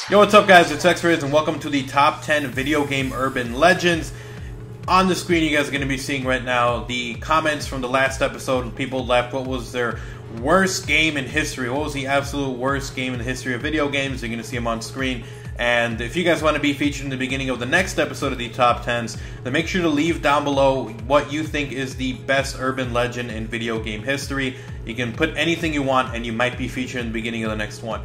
Yo, what's up guys, it's Xrayz and welcome to the top 10 video game urban legends. On the screen you guys are going to be seeing right now the comments from the last episode. People left what was their worst game in history. What was the absolute worst game in the history of video games? You're going to see them on screen. And if you guys want to be featured in the beginning of the next episode of the top 10s, then make sure to leave down below what you think is the best urban legend in video game history. You can put anything you want and you might be featured in the beginning of the next one.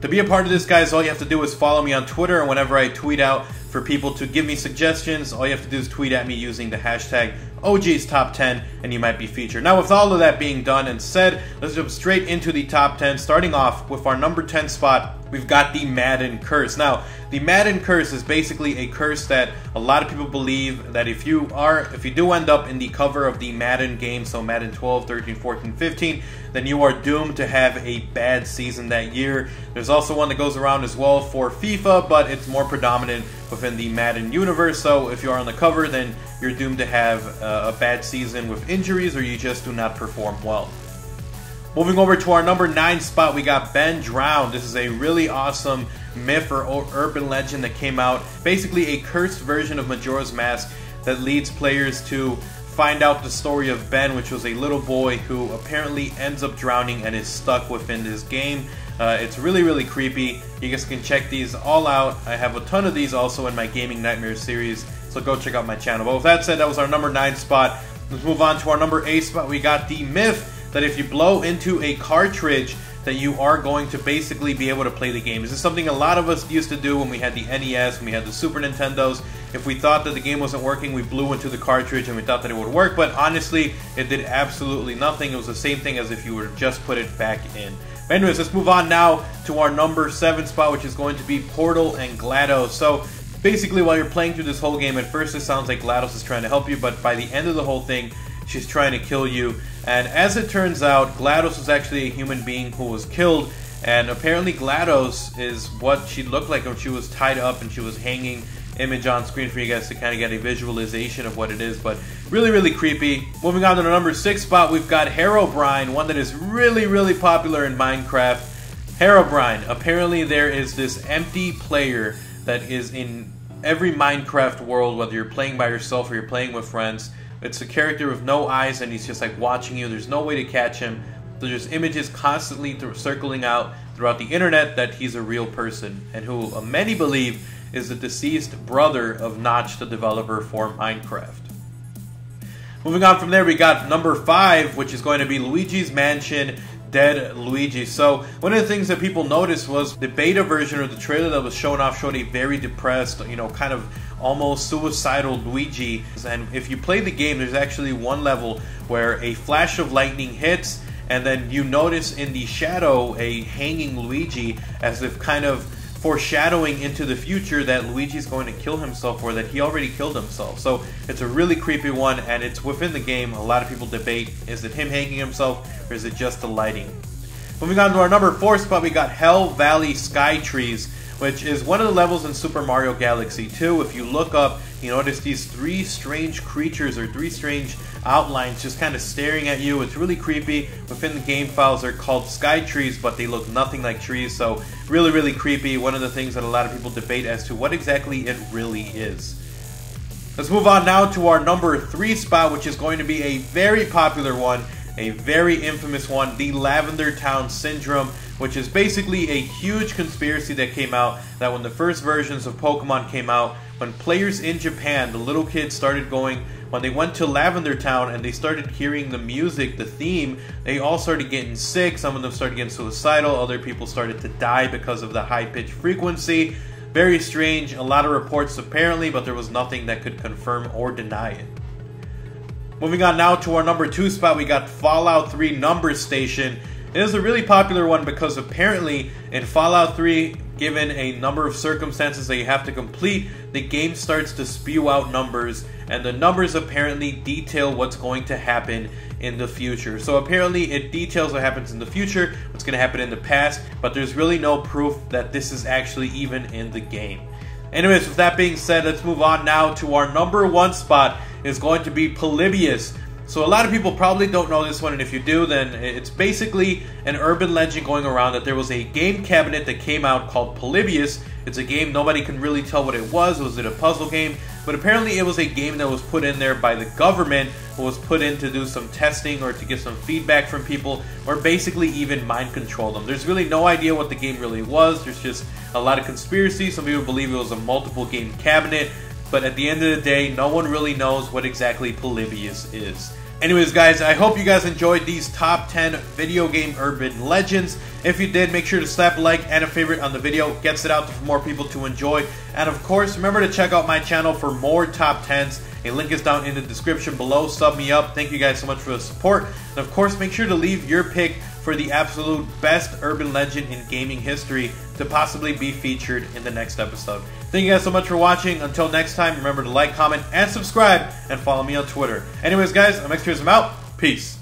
To be a part of this, guys, all you have to do is follow me on Twitter, and whenever I tweet out for people to give me suggestions, all you have to do is tweet at me using the hashtag OGsTop10, and you might be featured. Now, with all of that being done and said, let's jump straight into the top 10, starting off with our number 10 spot. We've got the Madden Curse. Now, the Madden Curse is basically a curse that a lot of people believe that if you do end up in the cover of the Madden game, so Madden 12, 13, 14, 15, then you are doomed to have a bad season that year. There's also one that goes around as well for FIFA, but it's more predominant within the Madden universe, so if you are on the cover, then you're doomed to have a bad season with injuries or you just do not perform well. Moving over to our number 9 spot, we got Ben Drowned. This is a really awesome myth or urban legend that came out. Basically a cursed version of Majora's Mask that leads players to find out the story of Ben, which was a little boy who apparently ends up drowning and is stuck within this game. It's really, really creepy. You guys can check these all out. I have a ton of these also in my Gaming Nightmares series, so go check out my channel. But with that said, that was our number 9 spot. Let's move on to our number 8 spot. We got the myth that if you blow into a cartridge, that you are going to basically be able to play the game. This is something a lot of us used to do when we had the NES, when we had the Super Nintendos. If we thought that the game wasn't working, we blew into the cartridge and we thought that it would work, but honestly, it did absolutely nothing. It was the same thing as if you were to just put it back in. But anyways, let's move on now to our number 7 spot, which is going to be Portal and GLaDOS. So basically, while you're playing through this whole game, at first it sounds like GLaDOS is trying to help you, but by the end of the whole thing, she's trying to kill you. And as it turns out, GLaDOS was actually a human being who was killed. And apparently GLaDOS is what she looked like when she was tied up and she was hanging. Image on screen for you guys to kind of get a visualization of what it is. But really, really creepy. Moving on to the number 6 spot, we've got Herobrine, one that is really, really popular in Minecraft. Herobrine. Apparently there is this empty player that is in every Minecraft world, whether you're playing by yourself or you're playing with friends. It's a character with no eyes and he's just like watching you. There's no way to catch him. There's images constantly circling out throughout the internet that he's a real person, and who many believe is the deceased brother of Notch, the developer for Minecraft. Moving on from there, we got number 5, which is going to be Luigi's Mansion Dead Luigi. So one of the things that people noticed was the beta version or the trailer that was shown off showed a very depressed, kind of almost suicidal Luigi. And if you play the game, there's actually one level where a flash of lightning hits and then you notice in the shadow a hanging Luigi, as if kind of foreshadowing into the future that Luigi's going to kill himself or that he already killed himself. So it's a really creepy one, and it's within the game. A lot of people debate, is it him hanging himself or is it just the lighting? Moving on to our number 4 spot, we got Hell Valley Sky Trees, which is one of the levels in Super Mario Galaxy 2. If you look up, you notice these 3 strange creatures or 3 strange outlines just kind of staring at you. It's really creepy. Within the game files, they're called sky trees, but they look nothing like trees, so really, really creepy. One of the things that a lot of people debate as to what exactly it really is. Let's move on now to our number 3 spot, which is going to be a very popular one, a very infamous one, the Lavender Town Syndrome, which is basically a huge conspiracy that came out that when the first versions of Pokemon came out, when players in Japan, the little kids started going, when they went to Lavender Town and they started hearing the music, the theme, they all started getting sick. Some of them started getting suicidal. Other people started to die because of the high-pitched frequency. Very strange. A lot of reports apparently, but there was nothing that could confirm or deny it. Moving on now to our number 2 spot, we got Fallout 3 Number Station. It is a really popular one because apparently in Fallout 3, given a number of circumstances that you have to complete, the game starts to spew out numbers, and the numbers apparently detail what's going to happen in the future. So apparently it details what happens in the future, what's going to happen in the past, but there's really no proof that this is actually even in the game. Anyways, with that being said, let's move on now to our number 1 spot. Is going to be Polybius. So a lot of people probably don't know this one, and if you do, then it's basically an urban legend going around that there was a game cabinet that came out called Polybius, It's a game nobody can really tell what it was. Was it a puzzle game? But apparently it was a game that was put in there by the government, or was put in to do some testing or to get some feedback from people, or basically even mind control them. There's really no idea what the game really was. There's just a lot of conspiracy. Some people believe it was a multiple game cabinet, but at the end of the day, no one really knows what exactly Polybius is. Anyways, guys, I hope you guys enjoyed these top 10 video game urban legends. If you did, make sure to slap a like and a favorite on the video. Gets it out for more people to enjoy. And of course, remember to check out my channel for more top 10s. A link is down in the description below. Sub me up. Thank you guys so much for the support. And of course, make sure to leave your pick for the absolute best urban legend in gaming history to possibly be featured in the next episode. Thank you guys so much for watching. Until next time, remember to like, comment, and subscribe, and follow me on Twitter. Anyways, guys, I'm Xrayz. I'm out. Peace.